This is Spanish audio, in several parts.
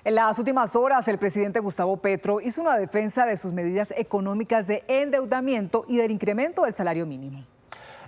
En las últimas horas, el presidente Gustavo Petro hizo una defensa de sus medidas económicas de endeudamiento y del incremento del salario mínimo.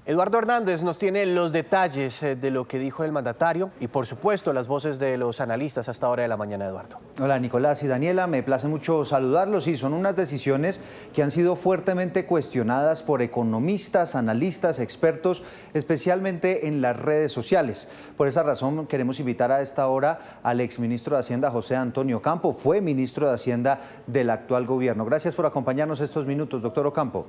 Eduardo Hernández nos tiene los detalles de lo que dijo el mandatario y, por supuesto, las voces de los analistas a esta hora de la mañana, Eduardo. Hola, Nicolás y Daniela, me place mucho saludarlos. Y son unas decisiones que han sido fuertemente cuestionadas por economistas, analistas, expertos, especialmente en las redes sociales. Por esa razón, queremos invitar a esta hora al exministro de Hacienda, José Antonio Ocampo. Fue ministro de Hacienda del actual gobierno. Gracias por acompañarnos estos minutos, doctor Ocampo.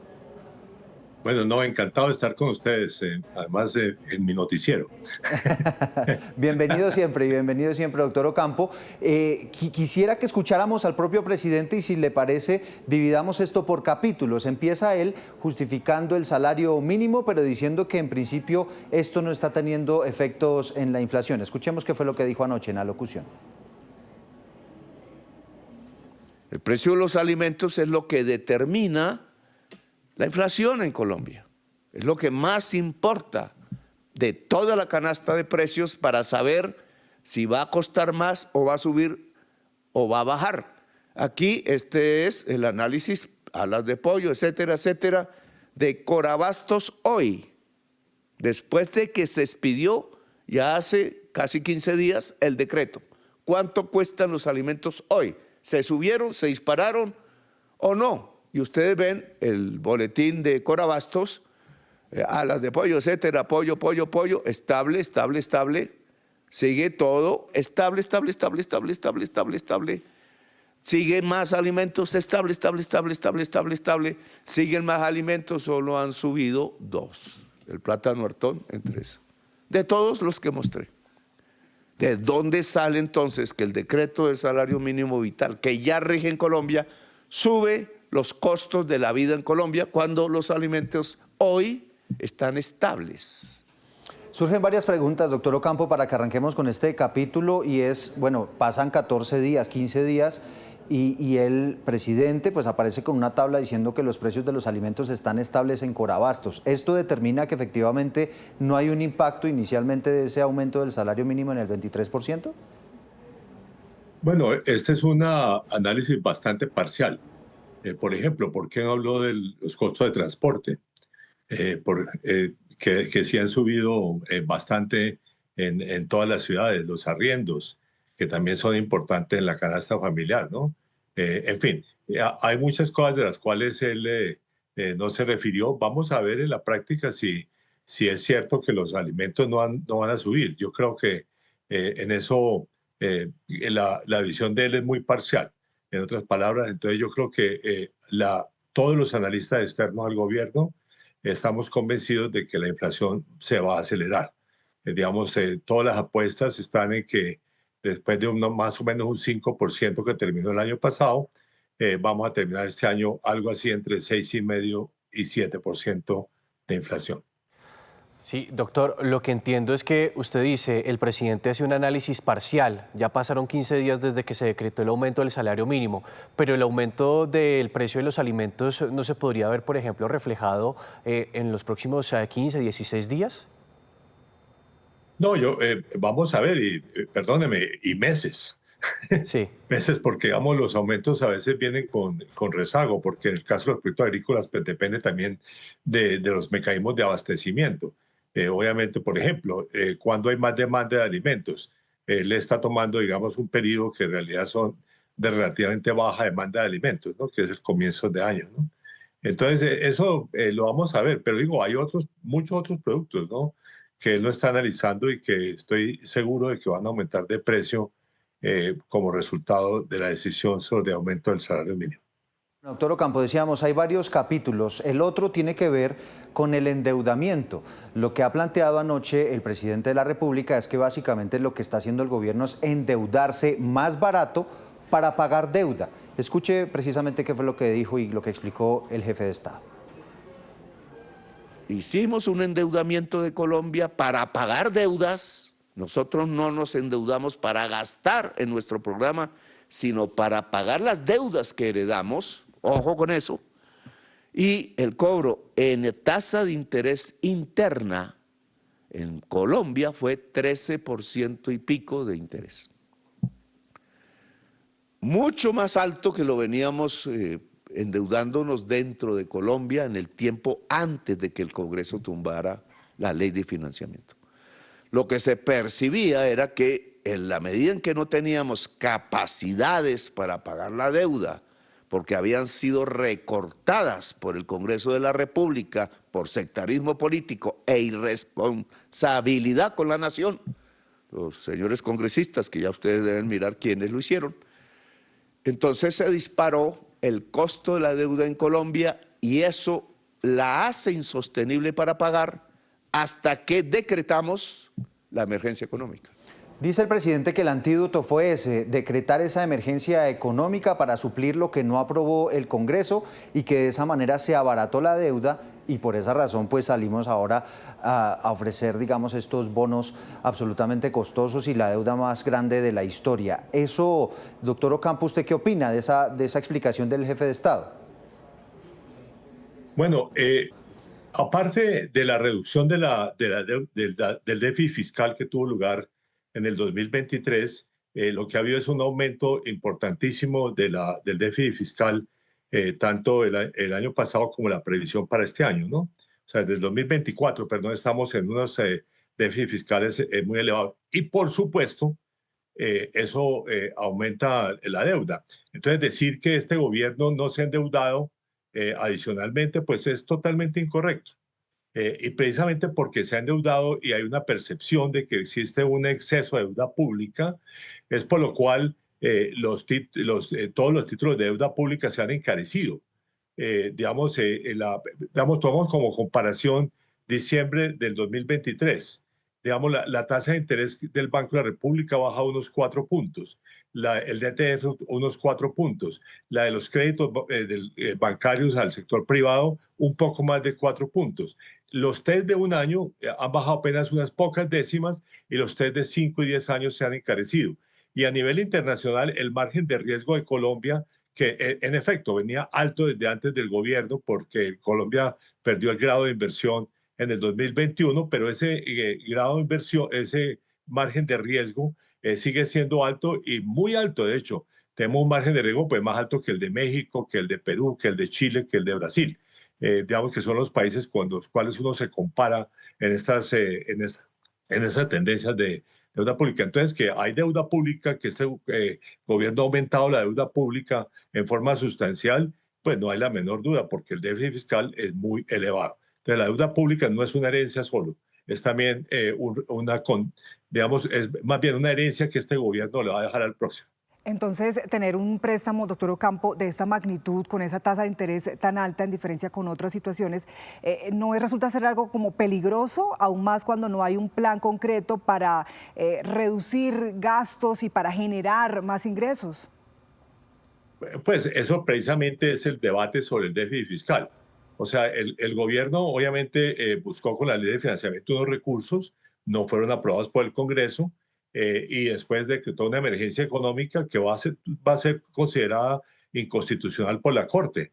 Bueno, no, encantado de estar con ustedes, además en mi noticiero. Bienvenido siempre, doctor Ocampo. Quisiera que escucháramos al propio presidente y, si le parece, dividamos esto por capítulos. Empieza él justificando el salario mínimo, pero diciendo que en principio esto no está teniendo efectos en la inflación. Escuchemos qué fue lo que dijo anoche en la locución. El precio de los alimentos es lo que determina la inflación en Colombia. Es lo que más importa de toda la canasta de precios para saber si va a costar más o va a subir o va a bajar. Aquí este es el análisis, alas de pollo, etcétera, etcétera, de Corabastos hoy, después de que se expidió ya hace casi 15 días el decreto. ¿Cuánto cuestan los alimentos hoy? ¿Se subieron, se dispararon o no? Y ustedes ven el boletín de Corabastos, alas de pollo, etcétera, pollo, estable, sigue todo, estable, sigue más alimentos, estable, siguen más alimentos, solo han subido 2, el plátano Artón en 3, de todos los que mostré. ¿De dónde sale entonces que el decreto del salario mínimo vital, que ya rige en Colombia, sube los costos de la vida en Colombia cuando los alimentos hoy están estables? Surgen varias preguntas, doctor Ocampo, para que arranquemos con este capítulo, y es, bueno, pasan 14 días, 15 días, y el presidente pues aparece con una tabla diciendo que los precios de los alimentos están estables en Corabastos. ¿Esto determina que efectivamente no hay un impacto inicialmente de ese aumento del salario mínimo en el 23%? Bueno, este es un análisis bastante parcial. Por ejemplo, ¿por qué no habló de los costos de transporte? Que sí han subido bastante en todas las ciudades, los arriendos, que también son importantes en la canasta familiar, ¿no? En fin, hay muchas cosas de las cuales él no se refirió. Vamos a ver en la práctica si es cierto que los alimentos no van a subir. Yo creo que en eso la visión de él es muy parcial. En otras palabras, entonces yo creo que todos los analistas externos al gobierno estamos convencidos de que la inflación se va a acelerar. Digamos, todas las apuestas están en que después de más o menos un 5% que terminó el año pasado, vamos a terminar este año algo así entre 6,5% y 7% de inflación. Sí, doctor, lo que entiendo es que usted dice, el presidente hace un análisis parcial, ya pasaron 15 días desde que se decretó el aumento del salario mínimo, pero el aumento del precio de los alimentos no se podría ver, por ejemplo, reflejado en los próximos 15, 16 días. No, vamos a ver, perdóneme, y meses. Sí. Meses, porque digamos, los aumentos a veces vienen con rezago, porque en el caso de los productos agrícolas pues, depende también de los mecanismos de abastecimiento. Obviamente, por ejemplo, cuando hay más demanda de alimentos, le está tomando, digamos, un periodo que en realidad son de relativamente baja demanda de alimentos, ¿no? Que es el comienzo de año, ¿no? Entonces, eso lo vamos a ver, pero digo, hay muchos otros productos, ¿no? Que él no está analizando y que estoy seguro de que van a aumentar de precio como resultado de la decisión sobre el aumento del salario mínimo. Doctor Ocampo, decíamos, hay varios capítulos. El otro tiene que ver con el endeudamiento. Lo que ha planteado anoche el presidente de la República es que básicamente lo que está haciendo el gobierno es endeudarse más barato para pagar deuda. Escuche precisamente qué fue lo que dijo y lo que explicó el jefe de Estado. Hicimos un endeudamiento de Colombia para pagar deudas. Nosotros no nos endeudamos para gastar en nuestro programa, sino para pagar las deudas que heredamos. Ojo con eso. Y el cobro en tasa de interés interna en Colombia fue 13% y pico de interés. mucho más alto que lo veníamos endeudándonos dentro de Colombia en el tiempo antes de que el Congreso tumbara la ley de financiamiento. Lo que se percibía era que en la medida en que no teníamos capacidades para pagar la deuda, porque habían sido recortadas por el Congreso de la República por sectarismo político e irresponsabilidad con la nación, los señores congresistas, que ya ustedes deben mirar quiénes lo hicieron, entonces se disparó el costo de la deuda en Colombia y eso la hace insostenible para pagar hasta que decretamos la emergencia económica. Dice el presidente que el antídoto fue ese, decretar esa emergencia económica para suplir lo que no aprobó el Congreso y que de esa manera se abarató la deuda y por esa razón pues salimos ahora a ofrecer, digamos, estos bonos absolutamente costosos y la deuda más grande de la historia. Eso, doctor Ocampo, ¿usted qué opina de esa explicación del jefe de Estado? Bueno, aparte de la reducción del déficit fiscal que tuvo lugar en el 2023, lo que ha habido es un aumento importantísimo del déficit fiscal, tanto el año pasado como la previsión para este año, ¿no? O sea, desde el 2024, perdón, estamos en unos déficits fiscales muy elevados. Y por supuesto, eso aumenta la deuda. Entonces, decir que este gobierno no se ha endeudado adicionalmente, pues es totalmente incorrecto. Y precisamente porque se ha endeudado y hay una percepción de que existe un exceso de deuda pública, es por lo cual todos los títulos de deuda pública se han encarecido. Digamos, tomamos como comparación diciembre del 2023. Digamos, la tasa de interés del Banco de la República baja unos 4 puntos, el DTF unos 4 puntos, la de los créditos bancarios al sector privado un poco más de 4 puntos. Los test de un año han bajado apenas unas pocas décimas y los test de 5 y 10 años se han encarecido. Y a nivel internacional, el margen de riesgo de Colombia, que en efecto venía alto desde antes del gobierno porque Colombia perdió el grado de inversión en el 2021, pero ese grado de inversión, ese margen de riesgo sigue siendo alto y muy alto. De hecho, tenemos un margen de riesgo pues, más alto que el de México, que el de Perú, que el de Chile, que el de Brasil. Digamos que son los países con los cuales uno se compara en estas tendencias de deuda pública. Entonces, que hay deuda pública, que este gobierno ha aumentado la deuda pública en forma sustancial, pues no hay la menor duda, porque el déficit fiscal es muy elevado. Entonces, la deuda pública no es una herencia solo, es también digamos, es más bien una herencia que este gobierno le va a dejar al próximo. Entonces, tener un préstamo, doctor Ocampo, de esta magnitud, con esa tasa de interés tan alta en diferencia con otras situaciones, ¿no resulta ser algo como peligroso, aún más cuando no hay un plan concreto para reducir gastos y para generar más ingresos? Pues eso precisamente es el debate sobre el déficit fiscal. O sea, el gobierno obviamente buscó con la ley de financiamiento unos recursos, no fueron aprobados por el Congreso, y después decretó una emergencia económica que va a ser considerada inconstitucional por la Corte,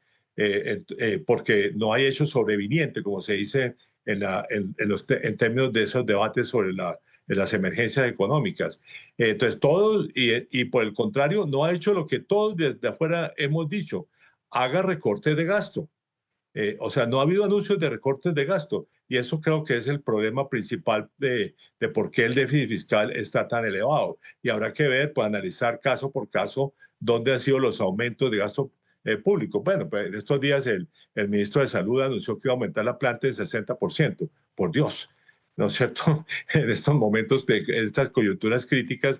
porque no hay hecho sobreviniente, como se dice en términos de esos debates sobre las emergencias económicas. Entonces, todos, y por el contrario, no ha hecho lo que todos desde afuera hemos dicho, haga recortes de gasto. O sea, no ha habido anuncios de recortes de gasto y eso creo que es el problema principal de por qué el déficit fiscal está tan elevado. Y habrá que ver, pues analizar caso por caso dónde han sido los aumentos de gasto público. Bueno, pues en estos días el ministro de Salud anunció que iba a aumentar la planta en 60%. Por Dios, ¿no es cierto? En estos momentos de estas coyunturas críticas,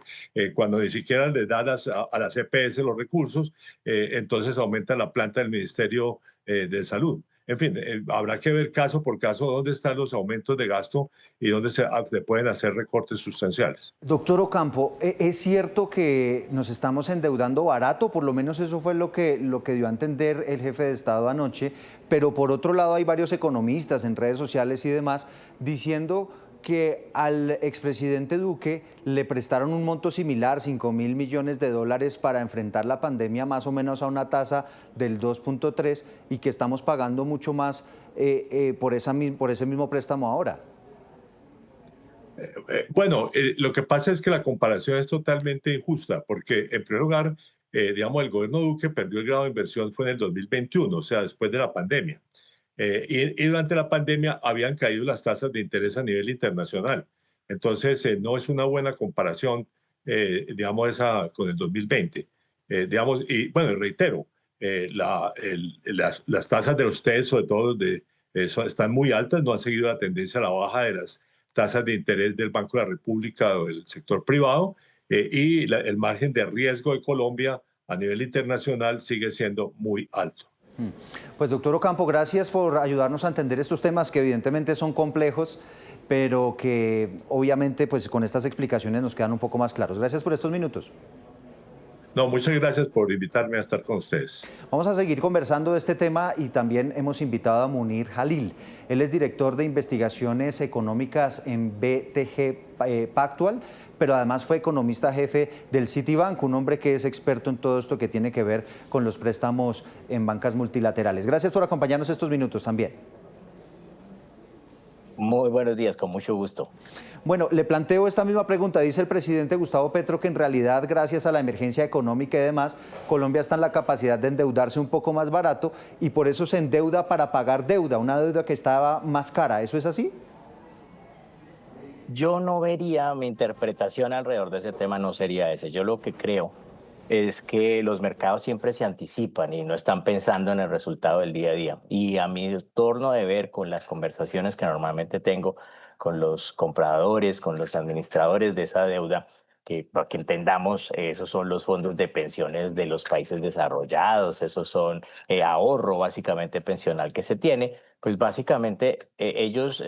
cuando ni siquiera les da a las EPS los recursos, entonces aumenta la planta del Ministerio de Salud. En fin, habrá que ver caso por caso dónde están los aumentos de gasto y dónde se pueden hacer recortes sustanciales. Doctor Ocampo, ¿es cierto que nos estamos endeudando barato? Por lo menos eso fue lo que dio a entender el jefe de Estado anoche, pero por otro lado hay varios economistas en redes sociales y demás diciendo que al expresidente Duque le prestaron un monto similar, 5.000 millones de dólares para enfrentar la pandemia, más o menos a una tasa del 2.3 y que estamos pagando mucho más por ese mismo préstamo ahora. Bueno, lo que pasa es que la comparación es totalmente injusta, porque en primer lugar, digamos, el gobierno Duque perdió el grado de inversión fue en el 2021, o sea, después de la pandemia. Y durante la pandemia habían caído las tasas de interés a nivel internacional. Entonces, no es una buena comparación, digamos, esa con el 2020. Digamos, y bueno, reitero, las tasas de ustedes, sobre todo, están muy altas, no han seguido la tendencia a la baja de las tasas de interés del Banco de la República o del sector privado, y el margen de riesgo de Colombia a nivel internacional sigue siendo muy alto. Pues doctor Ocampo, gracias por ayudarnos a entender estos temas que evidentemente son complejos, pero que obviamente pues con estas explicaciones nos quedan un poco más claros. Gracias por estos minutos. No, muchas gracias por invitarme a estar con ustedes. Vamos a seguir conversando de este tema y también hemos invitado a Munir Jalil. Él es director de investigaciones económicas en BTG Pactual, pero además fue economista jefe del Citibank, un hombre que es experto en todo esto que tiene que ver con los préstamos en bancas multilaterales. Gracias por acompañarnos estos minutos también. Muy buenos días, con mucho gusto. Bueno, le planteo esta misma pregunta. Dice el presidente Gustavo Petro que en realidad, gracias a la emergencia económica y demás, Colombia está en la capacidad de endeudarse un poco más barato y por eso se endeuda para pagar deuda, una deuda que estaba más cara. ¿Eso es así? Yo no vería, mi interpretación alrededor de ese tema no sería ese. Yo lo que creo es que los mercados siempre se anticipan y no están pensando en el resultado del día a día. Y a mi torno de ver con las conversaciones que normalmente tengo con los compradores, con los administradores de esa deuda, que para que entendamos, esos son los fondos de pensiones de los países desarrollados, esos son ahorro básicamente pensional que se tiene, pues básicamente ellos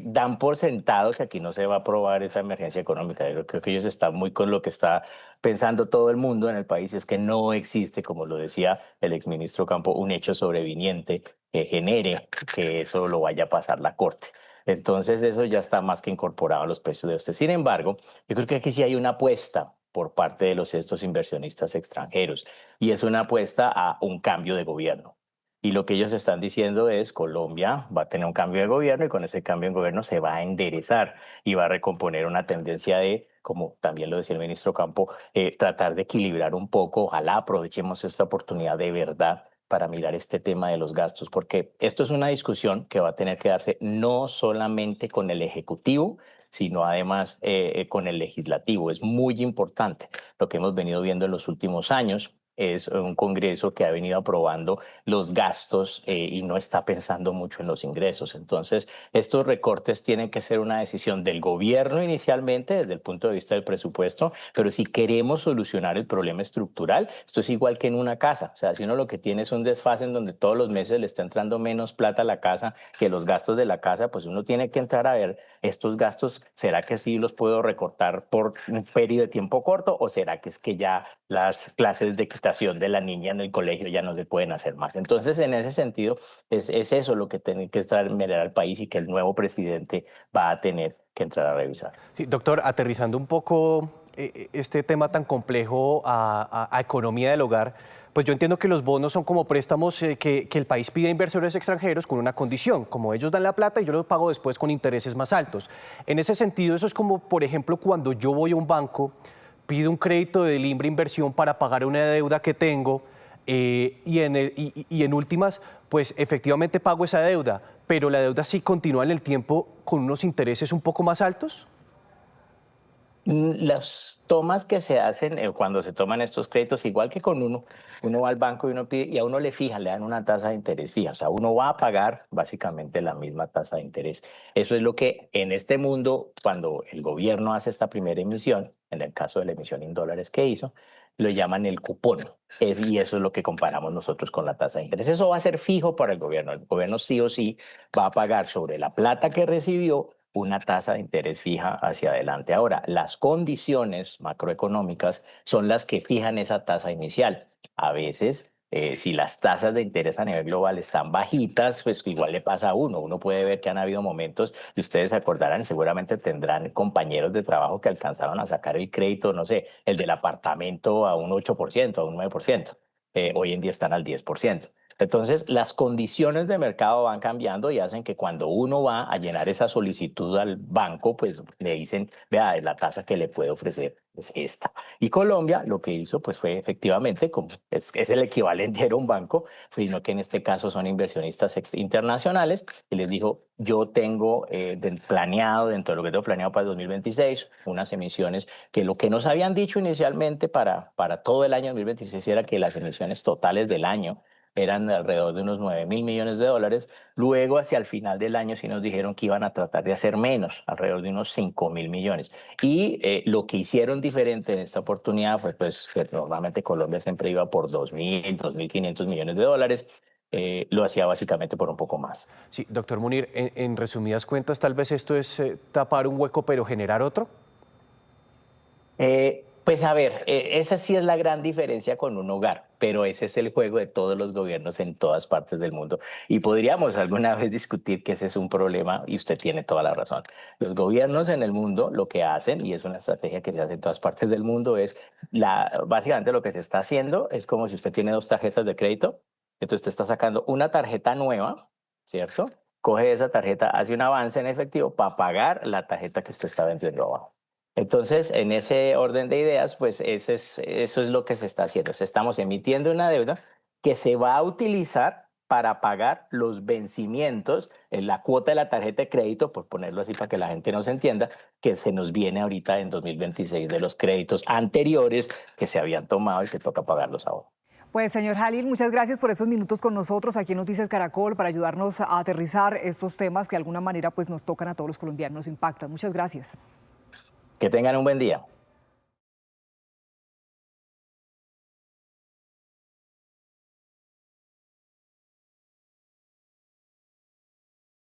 dan por sentado que aquí no se va a aprobar esa emergencia económica. Yo creo que ellos están muy con lo que está pensando todo el mundo en el país, es que no existe, como lo decía el exministro Campo, un hecho sobreviniente que genere que eso lo vaya a pasar la Corte. Entonces eso ya está más que incorporado a los precios de usted. Sin embargo, yo creo que aquí sí hay una apuesta por parte de estos inversionistas extranjeros y es una apuesta a un cambio de gobierno. Y lo que ellos están diciendo es Colombia va a tener un cambio de gobierno y con ese cambio de gobierno se va a enderezar y va a recomponer una tendencia de, como también lo decía el ministro Campo, tratar de equilibrar un poco. Ojalá aprovechemos esta oportunidad de verdad para mirar este tema de los gastos, porque esto es una discusión que va a tener que darse no solamente con el Ejecutivo, sino además con el Legislativo. Es muy importante. Lo que hemos venido viendo en los últimos años es un Congreso que ha venido aprobando los gastos y no está pensando mucho en los ingresos. Entonces, estos recortes tienen que ser una decisión del gobierno inicialmente desde el punto de vista del presupuesto, pero si queremos solucionar el problema estructural, esto es igual que en una casa. O sea, si uno lo que tiene es un desfase en donde todos los meses le está entrando menos plata a la casa que los gastos de la casa, pues uno tiene que entrar a ver estos gastos, ¿será que sí los puedo recortar por un periodo de tiempo corto o será que es que ya las clases de equitación de la niña en el colegio ya no se pueden hacer más? Entonces, en ese sentido, es eso lo que tiene que estar mirar al país y que el nuevo presidente va a tener que entrar a revisar. Sí, doctor, aterrizando un poco este tema tan complejo a economía del hogar, pues yo entiendo que los bonos son como préstamos que el país pide a inversores extranjeros con una condición, como ellos dan la plata y yo lo pago después con intereses más altos. En ese sentido, eso es como, por ejemplo, cuando yo voy a un banco, pido un crédito de libre inversión para pagar una deuda que tengo y en últimas, pues efectivamente pago esa deuda, pero la deuda sí continúa en el tiempo con unos intereses un poco más altos. Las tomas que se hacen cuando se toman estos créditos, igual que con uno va al banco y uno pide y a uno le fijan, le dan una tasa de interés fija, o sea, uno va a pagar básicamente la misma tasa de interés. Eso es lo que en este mundo, cuando el gobierno hace esta primera emisión, en el caso de la emisión en dólares que hizo, lo llaman el cupón. Y eso es lo que comparamos nosotros con la tasa de interés. Eso va a ser fijo para el gobierno sí o sí va a pagar sobre la plata que recibió una tasa de interés fija hacia adelante. Ahora, las condiciones macroeconómicas son las que fijan esa tasa inicial. A veces, si las tasas de interés a nivel global están bajitas, pues igual le pasa a uno. Uno puede ver que han habido momentos, y ustedes se acordarán, seguramente tendrán compañeros de trabajo que alcanzaron a sacar el crédito, no sé, el del apartamento a un 8%, a un 9%. Hoy en día están al 10%. Entonces, las condiciones de mercado van cambiando y hacen que cuando uno va a llenar esa solicitud al banco, pues le dicen, vea, la tasa que le puede ofrecer es esta. Y Colombia lo que hizo pues fue efectivamente, como es el equivalente a un banco, sino que en este caso son inversionistas internacionales, y les dijo, yo tengo planeado, dentro de lo que tengo planeado para el 2026, unas emisiones que lo que nos habían dicho inicialmente para todo el año 2026 era que las emisiones totales del año eran alrededor de unos 9.000 millones de dólares. Luego, hacia el final del año, sí nos dijeron que iban a tratar de hacer menos, alrededor de unos 5.000 millones. Y lo que hicieron diferente en esta oportunidad fue pues, que normalmente Colombia siempre iba por 2.000, 2.500 millones de dólares. Lo hacía básicamente por un poco más. Sí, doctor Munir, en resumidas cuentas, tal vez esto es tapar un hueco, pero generar otro. Pues a ver, esa sí es la gran diferencia con un hogar, pero ese es el juego de todos los gobiernos en todas partes del mundo. Y podríamos alguna vez discutir que ese es un problema y usted tiene toda la razón. Los gobiernos en el mundo lo que hacen, y es una estrategia que se hace en todas partes del mundo, es básicamente lo que se está haciendo es como si usted tiene dos tarjetas de crédito, entonces usted está sacando una tarjeta nueva, ¿cierto? Coge esa tarjeta, hace un avance en efectivo para pagar la tarjeta que usted está vendiendo abajo. Entonces, en ese orden de ideas, pues eso es lo que se está haciendo. Estamos emitiendo una deuda que se va a utilizar para pagar los vencimientos, en la cuota de la tarjeta de crédito, por ponerlo así para que la gente nos entienda, que se nos viene ahorita en 2026 de los créditos anteriores que se habían tomado y que toca pagarlos ahora. Pues señor Jalil, muchas gracias por esos minutos con nosotros aquí en Noticias Caracol para ayudarnos a aterrizar estos temas que de alguna manera pues nos tocan a todos los colombianos, nos impactan. Muchas gracias. Que tengan un buen día.